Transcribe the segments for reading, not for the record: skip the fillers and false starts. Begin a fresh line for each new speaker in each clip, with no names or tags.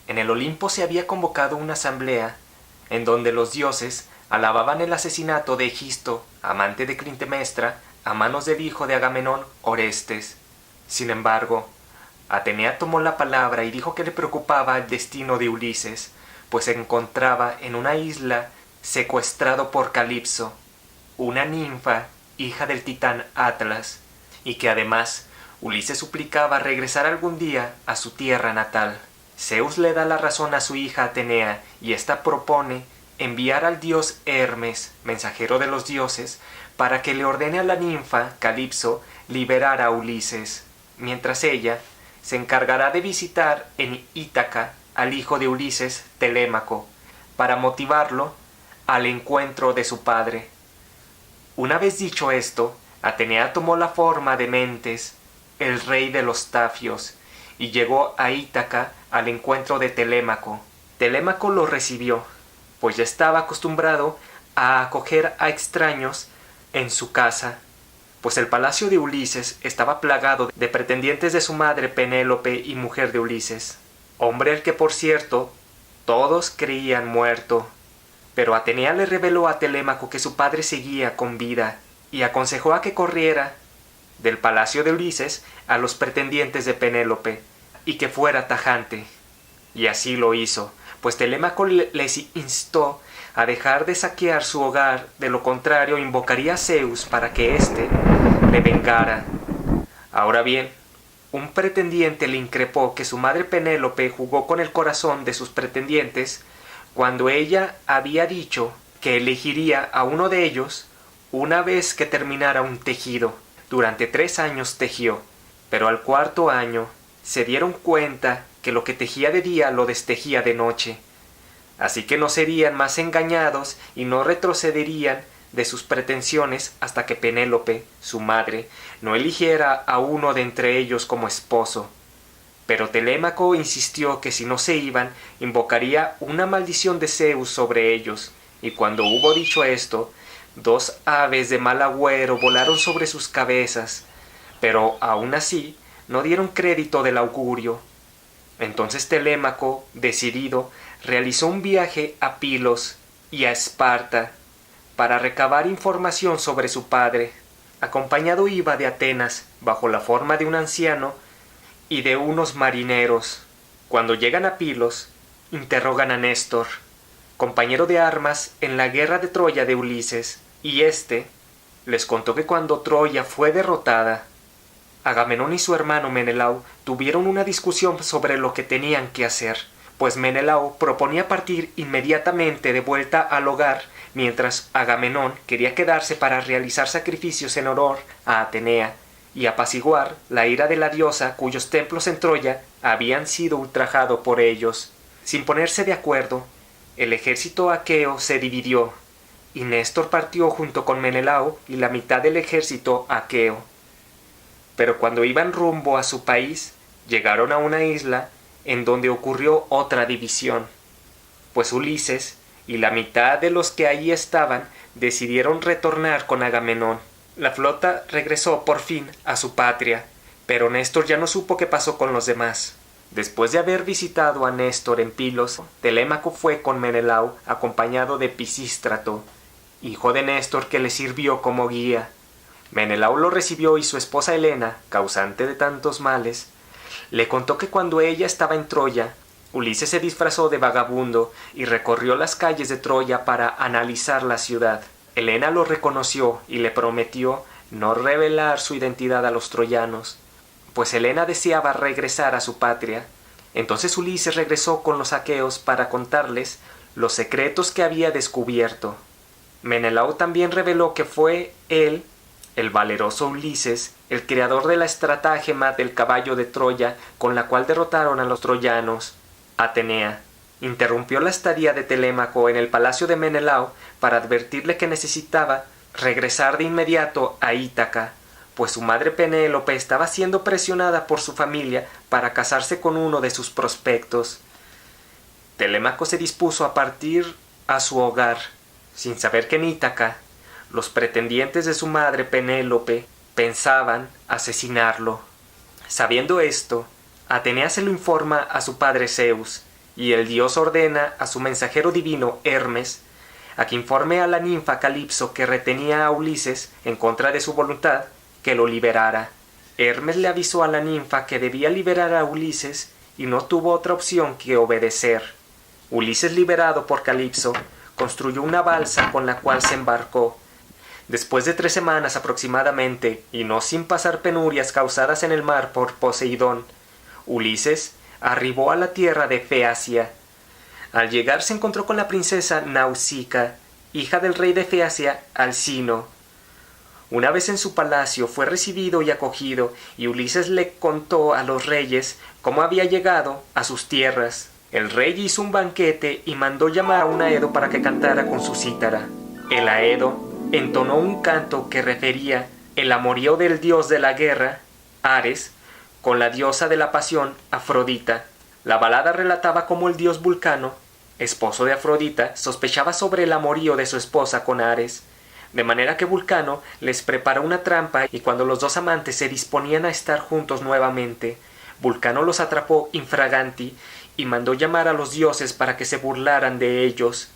En el Olimpo se había convocado una asamblea en donde los dioses alababan el asesinato de Egisto, amante de Clitemnestra, a manos del hijo de Agamenón, Orestes. Sin embargo, Atenea tomó la palabra y dijo que le preocupaba el destino de Ulises, pues se encontraba en una isla secuestrado por Calipso, una ninfa, hija del titán Atlas, y que además Ulises suplicaba regresar algún día a su tierra natal. Zeus le da la razón a su hija Atenea y ésta propone enviar al dios Hermes, mensajero de los dioses, para que le ordene a la ninfa Calipso liberar a Ulises, mientras ella se encargará de visitar en Ítaca al hijo de Ulises, Telémaco, para motivarlo al encuentro de su padre. Una vez dicho esto, Atenea tomó la forma de Mentes, el rey de los Tafios, y llegó a Ítaca al encuentro de Telémaco. Telémaco lo recibió, pues ya estaba acostumbrado a acoger a extraños en su casa, pues el palacio de Ulises estaba plagado de pretendientes de su madre Penélope y mujer de Ulises, hombre al que por cierto todos creían muerto. Pero Atenea le reveló a Telémaco que su padre seguía con vida y aconsejó a que corriera del palacio de Ulises a los pretendientes de Penélope y que fuera tajante. Y así lo hizo, pues Telémaco les instó a dejar de saquear su hogar, de lo contrario invocaría a Zeus para que éste le vengara. Ahora bien, un pretendiente le increpó que su madre Penélope jugó con el corazón de sus pretendientes cuando ella había dicho que elegiría a uno de ellos una vez que terminara un tejido. Durante 3 años tejió, pero al 4.º año se dieron cuenta que lo que tejía de día lo destejía de noche. Así que no serían más engañados y no retrocederían de sus pretensiones hasta que Penélope, su madre, no eligiera a uno de entre ellos como esposo. Pero Telémaco insistió que si no se iban, invocaría una maldición de Zeus sobre ellos, y cuando hubo dicho esto, 2 aves de mal agüero volaron sobre sus cabezas, pero aún así no dieron crédito del augurio. Entonces Telémaco, decidido, realizó un viaje a Pilos y a Esparta para recabar información sobre su padre. Acompañado iba de Atenas, bajo la forma de un anciano y de unos marineros. Cuando llegan a Pilos, interrogan a Néstor, compañero de armas en la guerra de Troya de Ulises, y éste les contó que cuando Troya fue derrotada, Agamenón y su hermano Menelao tuvieron una discusión sobre lo que tenían que hacer, pues Menelao proponía partir inmediatamente de vuelta al hogar, mientras Agamenón quería quedarse para realizar sacrificios en honor a Atenea y apaciguar la ira de la diosa cuyos templos en Troya habían sido ultrajados por ellos. Sin ponerse de acuerdo, el ejército aqueo se dividió, y Néstor partió junto con Menelao y la mitad del ejército aqueo. Pero cuando iban rumbo a su país, llegaron a una isla en donde ocurrió otra división, pues Ulises y la mitad de los que allí estaban decidieron retornar con Agamenón. La flota regresó por fin a su patria, pero Néstor ya no supo qué pasó con los demás. Después de haber visitado a Néstor en Pilos, Telémaco fue con Menelao acompañado de Pisístrato, hijo de Néstor, que le sirvió como guía. Menelao lo recibió y su esposa Helena, causante de tantos males, le contó que cuando ella estaba en Troya, Ulises se disfrazó de vagabundo y recorrió las calles de Troya para analizar la ciudad. Helena lo reconoció y le prometió no revelar su identidad a los troyanos, pues Helena deseaba regresar a su patria. Entonces Ulises regresó con los aqueos para contarles los secretos que había descubierto. Menelao también reveló que fue él, el valeroso Ulises, el creador de la estratagema del caballo de Troya con la cual derrotaron a los troyanos. Atenea interrumpió la estadía de Telémaco en el palacio de Menelao para advertirle que necesitaba regresar de inmediato a Ítaca, pues su madre Penélope estaba siendo presionada por su familia para casarse con uno de sus prospectos. Telémaco se dispuso a partir a su hogar, sin saber que en Ítaca los pretendientes de su madre Penélope pensaban asesinarlo. Sabiendo esto, Atenea se lo informa a su padre Zeus, y el dios ordena a su mensajero divino, Hermes, a que informe a la ninfa Calipso que retenía a Ulises en contra de su voluntad, que lo liberara. Hermes le avisó a la ninfa que debía liberar a Ulises y no tuvo otra opción que obedecer. Ulises, liberado por Calipso, construyó una balsa con la cual se embarcó. Después de 3 semanas aproximadamente, y no sin pasar penurias causadas en el mar por Poseidón, Ulises arribó a la tierra de Feacia. Al llegar se encontró con la princesa Nausica, hija del rey de Feacia, Alcino. Una vez en su palacio fue recibido y acogido, y Ulises le contó a los reyes cómo había llegado a sus tierras. El rey hizo un banquete y mandó llamar a un aedo para que cantara con su cítara. El aedo entonó un canto que refería el amorío del dios de la guerra, Ares, con la diosa de la pasión, Afrodita. La balada relataba cómo el dios Vulcano, esposo de Afrodita, sospechaba sobre el amorío de su esposa con Ares, de manera que Vulcano les preparó una trampa y cuando los dos amantes se disponían a estar juntos nuevamente, Vulcano los atrapó infraganti y mandó llamar a los dioses para que se burlaran de ellos.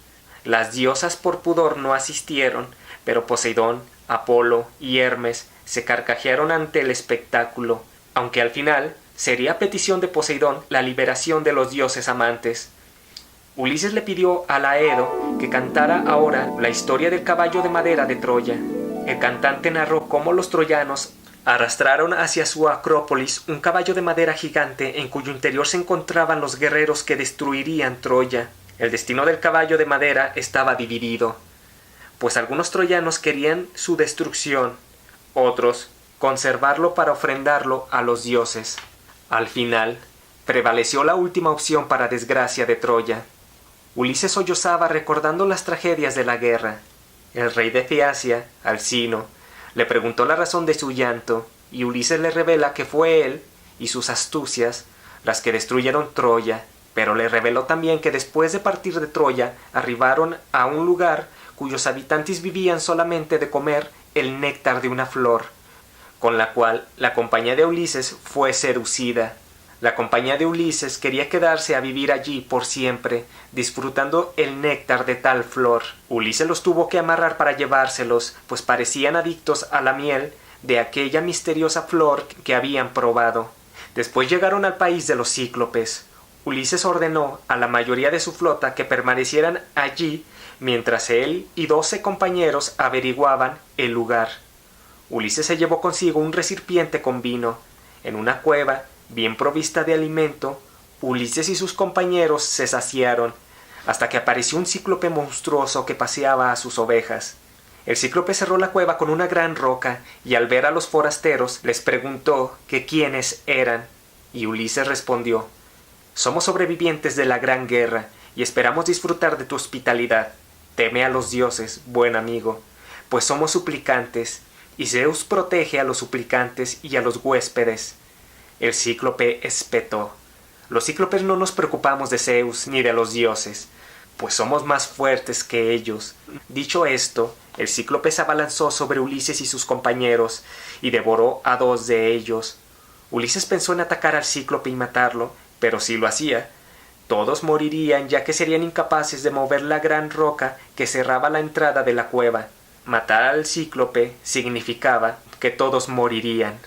Las diosas por pudor no asistieron, pero Poseidón, Apolo y Hermes se carcajearon ante el espectáculo, aunque al final sería petición de Poseidón la liberación de los dioses amantes. Ulises le pidió a Aedo que cantara ahora la historia del caballo de madera de Troya. El cantante narró cómo los troyanos arrastraron hacia su acrópolis un caballo de madera gigante en cuyo interior se encontraban los guerreros que destruirían Troya. El destino del caballo de madera estaba dividido, pues algunos troyanos querían su destrucción, otros conservarlo para ofrendarlo a los dioses. Al final, prevaleció la última opción para desgracia de Troya. Ulises sollozaba recordando las tragedias de la guerra. El rey de Feacia, Alcino, le preguntó la razón de su llanto, y Ulises le revela que fue él y sus astucias las que destruyeron Troya, pero le reveló también que después de partir de Troya arribaron a un lugar cuyos habitantes vivían solamente de comer el néctar de una flor, con la cual la compañía de Ulises fue seducida. La compañía de Ulises quería quedarse a vivir allí por siempre, disfrutando el néctar de tal flor. Ulises los tuvo que amarrar para llevárselos, pues parecían adictos a la miel de aquella misteriosa flor que habían probado. Después llegaron al país de los cíclopes. Ulises ordenó a la mayoría de su flota que permanecieran allí mientras él y 12 compañeros averiguaban el lugar. Ulises se llevó consigo un recipiente con vino. En una cueva bien provista de alimento, Ulises y sus compañeros se saciaron, hasta que apareció un cíclope monstruoso que paseaba a sus ovejas. El cíclope cerró la cueva con una gran roca, y al ver a los forasteros les preguntó que quiénes eran, y Ulises respondió: «Somos sobrevivientes de la gran guerra, y esperamos disfrutar de tu hospitalidad. Teme a los dioses, buen amigo, pues somos suplicantes, y Zeus protege a los suplicantes y a los huéspedes». El cíclope espetó: «Los cíclopes no nos preocupamos de Zeus ni de los dioses, pues somos más fuertes que ellos». Dicho esto, el cíclope se abalanzó sobre Ulises y sus compañeros y devoró a 2 de ellos. Ulises pensó en atacar al cíclope y matarlo, pero si lo hacía, todos morirían, ya que serían incapaces de mover la gran roca que cerraba la entrada de la cueva. Matar al cíclope significaba que todos morirían.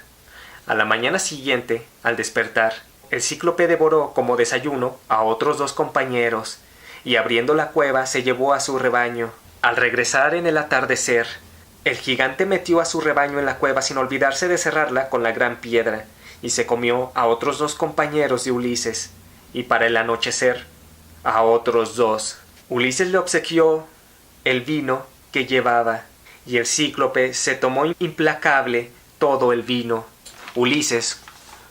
A la mañana siguiente, al despertar, el cíclope devoró como desayuno a otros 2 compañeros, y abriendo la cueva se llevó a su rebaño. Al regresar en el atardecer, el gigante metió a su rebaño en la cueva sin olvidarse de cerrarla con la gran piedra, y se comió a otros 2 compañeros de Ulises, y para el anochecer, a otros 2. Ulises le obsequió el vino que llevaba, y el cíclope se tomó implacable todo el vino. Ulises,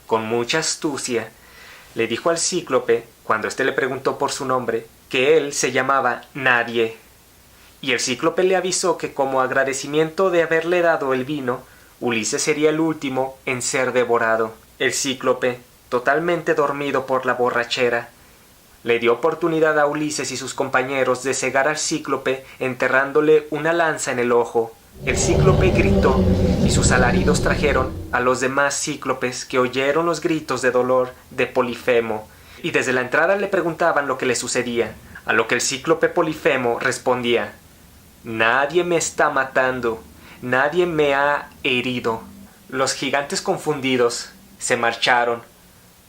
con mucha astucia, le dijo al cíclope, cuando éste le preguntó por su nombre, que él se llamaba Nadie. Y el cíclope le avisó que como agradecimiento de haberle dado el vino, Ulises sería el último en ser devorado. El cíclope, totalmente dormido por la borrachera, le dio oportunidad a Ulises y sus compañeros de cegar al cíclope enterrándole una lanza en el ojo. El cíclope gritó, y sus alaridos trajeron a los demás cíclopes, que oyeron los gritos de dolor de Polifemo, y desde la entrada le preguntaban lo que le sucedía, a lo que el cíclope Polifemo respondía: «Nadie me está matando, nadie me ha herido». Los gigantes, confundidos, se marcharon,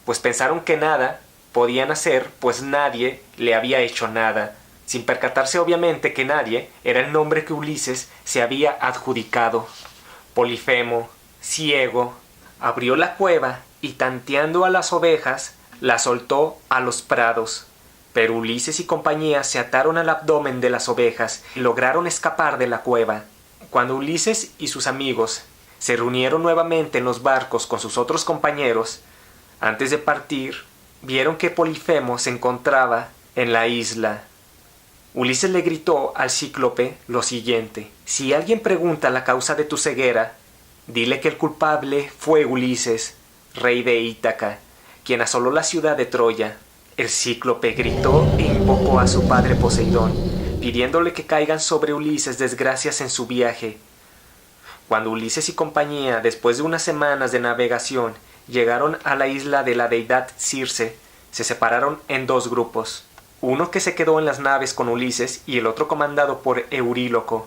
pues pensaron que nada podían hacer, pues nadie le había hecho nada, sin percatarse obviamente que nadie era el nombre que Ulises se había adjudicado. Polifemo, ciego, abrió la cueva y, tanteando a las ovejas, las soltó a los prados. Pero Ulises y compañía se ataron al abdomen de las ovejas y lograron escapar de la cueva. Cuando Ulises y sus amigos se reunieron nuevamente en los barcos con sus otros compañeros, antes de partir, vieron que Polifemo se encontraba en la isla. Ulises le gritó al cíclope lo siguiente: «Si alguien pregunta la causa de tu ceguera, dile que el culpable fue Ulises, rey de Ítaca, quien asoló la ciudad de Troya». El cíclope gritó e invocó a su padre Poseidón, pidiéndole que caigan sobre Ulises desgracias en su viaje. Cuando Ulises y compañía, después de unas semanas de navegación, llegaron a la isla de la deidad Circe, se separaron en dos grupos, uno que se quedó en las naves con Ulises y el otro comandado por Euríloco.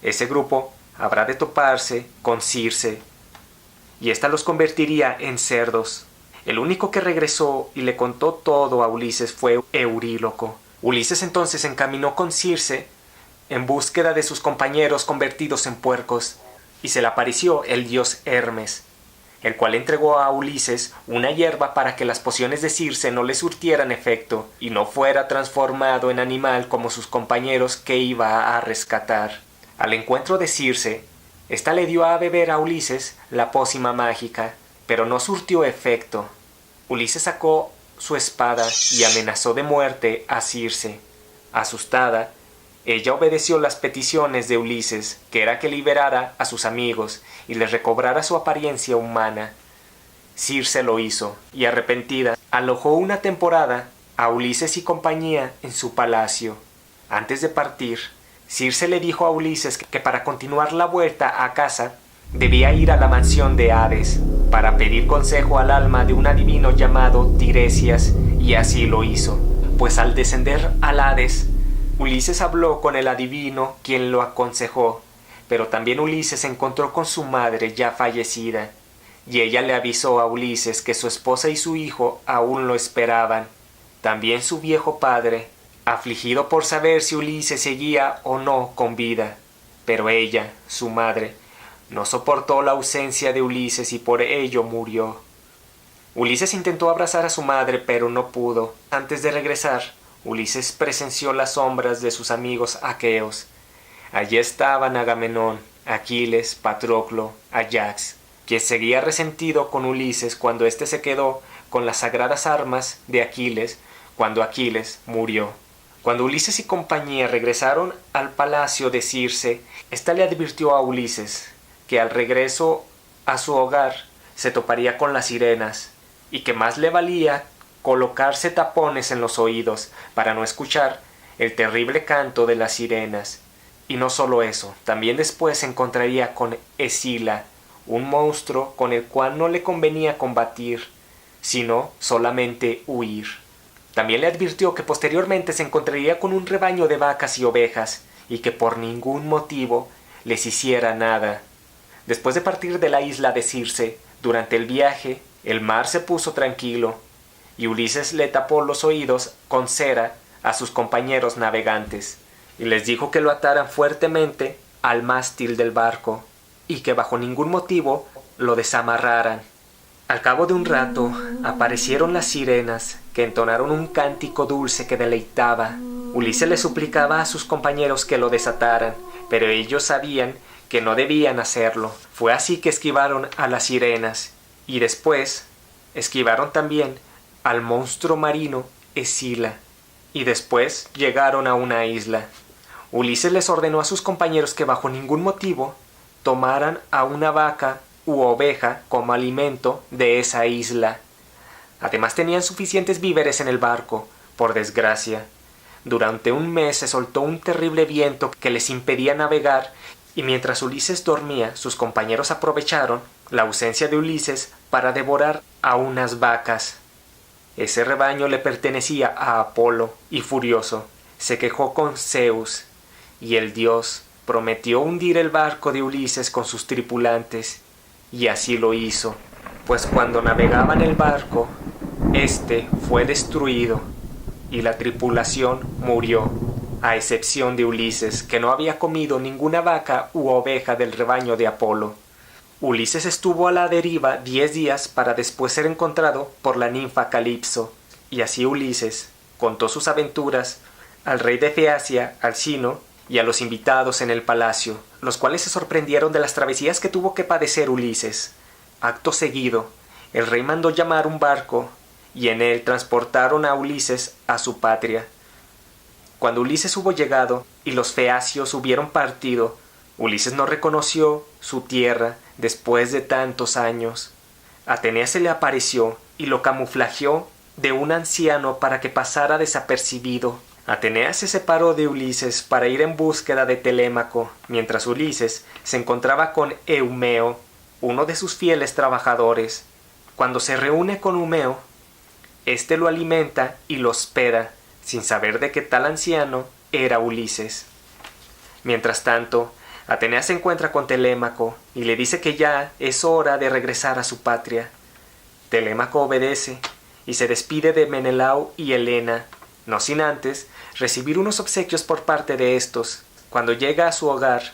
Ese grupo habrá de toparse con Circe, y ésta los convertiría en cerdos. El único que regresó y le contó todo a Ulises fue Euríloco. Ulises entonces se encaminó con Circe en búsqueda de sus compañeros convertidos en puercos, y se le apareció el dios Hermes, el cual entregó a Ulises una hierba para que las pociones de Circe no le surtieran efecto y no fuera transformado en animal como sus compañeros que iba a rescatar. Al encuentro de Circe, ésta le dio a beber a Ulises la pócima mágica, pero no surtió efecto. Ulises sacó su espada y amenazó de muerte a Circe. Asustada, ella obedeció las peticiones de Ulises, que era que liberara a sus amigos y les recobrara su apariencia humana. Circe lo hizo, y arrepentida, alojó una temporada a Ulises y compañía en su palacio. Antes de partir, Circe le dijo a Ulises que para continuar la vuelta a casa debía ir a la mansión de Hades para pedir consejo al alma de un adivino llamado Tiresias, y así lo hizo, pues al descender al Hades, Ulises habló con el adivino, quien lo aconsejó, pero también Ulises se encontró con su madre ya fallecida, y ella le avisó a Ulises que su esposa y su hijo aún lo esperaban. También su viejo padre, afligido por saber si Ulises seguía o no con vida, pero ella, su madre, no soportó la ausencia de Ulises y por ello murió. Ulises intentó abrazar a su madre, pero no pudo. Antes de regresar, Ulises presenció las sombras de sus amigos aqueos. Allí estaban Agamenón, Aquiles, Patroclo, Ayax, quien seguía resentido con Ulises cuando éste se quedó con las sagradas armas de Aquiles cuando Aquiles murió. Cuando Ulises y compañía regresaron al palacio de Circe, ésta le advirtió a Ulises que al regreso a su hogar se toparía con las sirenas, y que más le valía colocarse tapones en los oídos para no escuchar el terrible canto de las sirenas. Y no solo eso, también después se encontraría con Escila, un monstruo con el cual no le convenía combatir, sino solamente huir. También le advirtió que posteriormente se encontraría con un rebaño de vacas y ovejas, y que por ningún motivo les hiciera nada. Después de partir de la isla de Circe, durante el viaje, el mar se puso tranquilo, y Ulises le tapó los oídos con cera a sus compañeros navegantes, y les dijo que lo ataran fuertemente al mástil del barco, y que bajo ningún motivo lo desamarraran. Al cabo de un rato, aparecieron las sirenas, que entonaron un cántico dulce que deleitaba. Ulises le suplicaba a sus compañeros que lo desataran, pero ellos sabían que no debían hacerlo. Fue así que esquivaron a las sirenas, y después esquivaron también al monstruo marino Escila, y después llegaron a una isla. Ulises les ordenó a sus compañeros que bajo ningún motivo tomaran a una vaca u oveja como alimento de esa isla. Además tenían suficientes víveres en el barco. Por desgracia, durante un mes se soltó un terrible viento que les impedía navegar, y mientras Ulises dormía, sus compañeros aprovecharon la ausencia de Ulises para devorar a unas vacas. Ese rebaño le pertenecía a Apolo, y furioso, se quejó con Zeus, y el dios prometió hundir el barco de Ulises con sus tripulantes, y así lo hizo, pues cuando navegaban el barco, éste fue destruido, y la tripulación murió, a excepción de Ulises, que no había comido ninguna vaca u oveja del rebaño de Apolo. Ulises estuvo a la deriva 10 días para después ser encontrado por la ninfa Calipso, y así Ulises contó sus aventuras al rey de Feacia, Alcino, y a los invitados en el palacio, los cuales se sorprendieron de las travesías que tuvo que padecer Ulises. Acto seguido, el rey mandó llamar un barco, y en él transportaron a Ulises a su patria. Cuando Ulises hubo llegado y los feacios hubieron partido, Ulises no reconoció su tierra después de tantos años. Atenea se le apareció y lo camuflajeó de un anciano para que pasara desapercibido. Atenea se separó de Ulises para ir en búsqueda de Telémaco, mientras Ulises se encontraba con Eumeo, uno de sus fieles trabajadores. Cuando se reúne con Eumeo, éste lo alimenta y lo hospeda, sin saber de que tal anciano era Ulises. Mientras tanto, Atenea se encuentra con Telémaco y le dice que ya es hora de regresar a su patria. Telémaco obedece y se despide de Menelao y Helena, no sin antes recibir unos obsequios por parte de estos. Cuando llega a su hogar,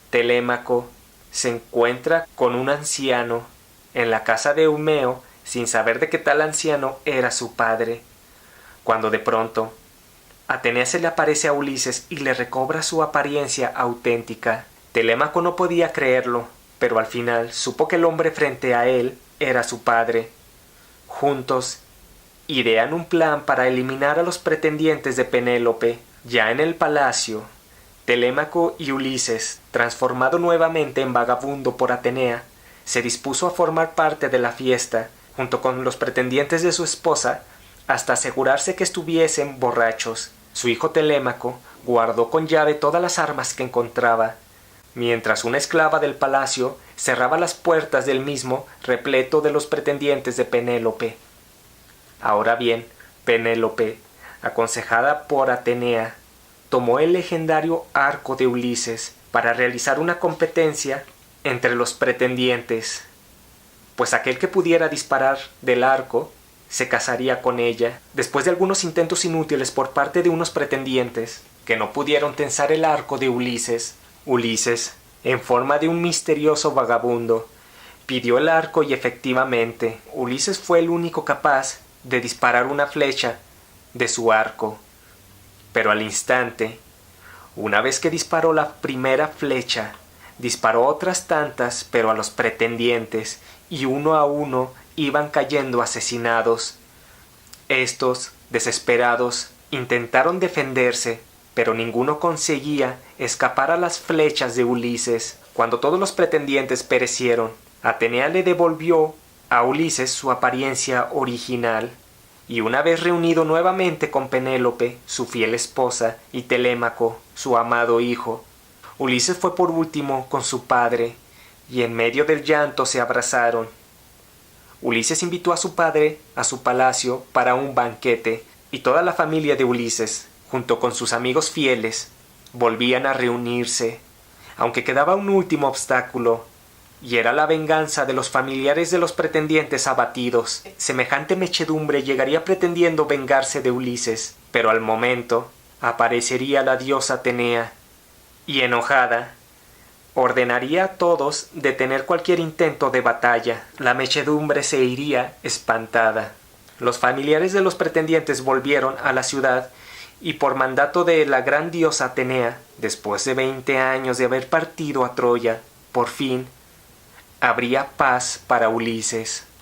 Telémaco se encuentra con un anciano en la casa de Eumeo sin saber de que tal anciano era su padre. Cuando de pronto Atenea se le aparece a Ulises y le recobra su apariencia auténtica. Telémaco no podía creerlo, pero al final supo que el hombre frente a él era su padre. Juntos idean un plan para eliminar a los pretendientes de Penélope. Ya en el palacio, Telémaco y Ulises, transformado nuevamente en vagabundo por Atenea, se dispuso a formar parte de la fiesta, junto con los pretendientes de su esposa, hasta asegurarse que estuviesen borrachos. Su hijo Telémaco guardó con llave todas las armas que encontraba, mientras una esclava del palacio cerraba las puertas del mismo repleto de los pretendientes de Penélope. Ahora bien, Penélope, aconsejada por Atenea, tomó el legendario arco de Ulises para realizar una competencia entre los pretendientes, pues aquel que pudiera disparar del arco se casaría con ella. Después de algunos intentos inútiles por parte de unos pretendientes que no pudieron tensar el arco de Ulises, en forma de un misterioso vagabundo, pidió el arco y efectivamente Ulises fue el único capaz de disparar una flecha de su arco. Pero al instante, una vez que disparó la primera flecha, disparó otras tantas, pero a los pretendientes, y uno a uno iban cayendo asesinados. Estos, desesperados, intentaron defenderse, pero ninguno conseguía escapar a las flechas de Ulises. Cuando todos los pretendientes perecieron, Atenea le devolvió a Ulises su apariencia original, y una vez reunido nuevamente con Penélope, su fiel esposa, y Telémaco, su amado hijo, Ulises fue por último con su padre, y en medio del llanto se abrazaron. Ulises invitó a su padre a su palacio para un banquete, y toda la familia de Ulises, junto con sus amigos fieles, volvían a reunirse, aunque quedaba un último obstáculo, y era la venganza de los familiares de los pretendientes abatidos. Semejante mechedumbre llegaría pretendiendo vengarse de Ulises, pero al momento aparecería la diosa Atenea, y enojada, ordenaría a todos detener cualquier intento de batalla. La mechedumbre se iría espantada. Los familiares de los pretendientes volvieron a la ciudad y por mandato de la gran diosa Atenea, después de 20 años de haber partido a Troya, por fin habría paz para Ulises.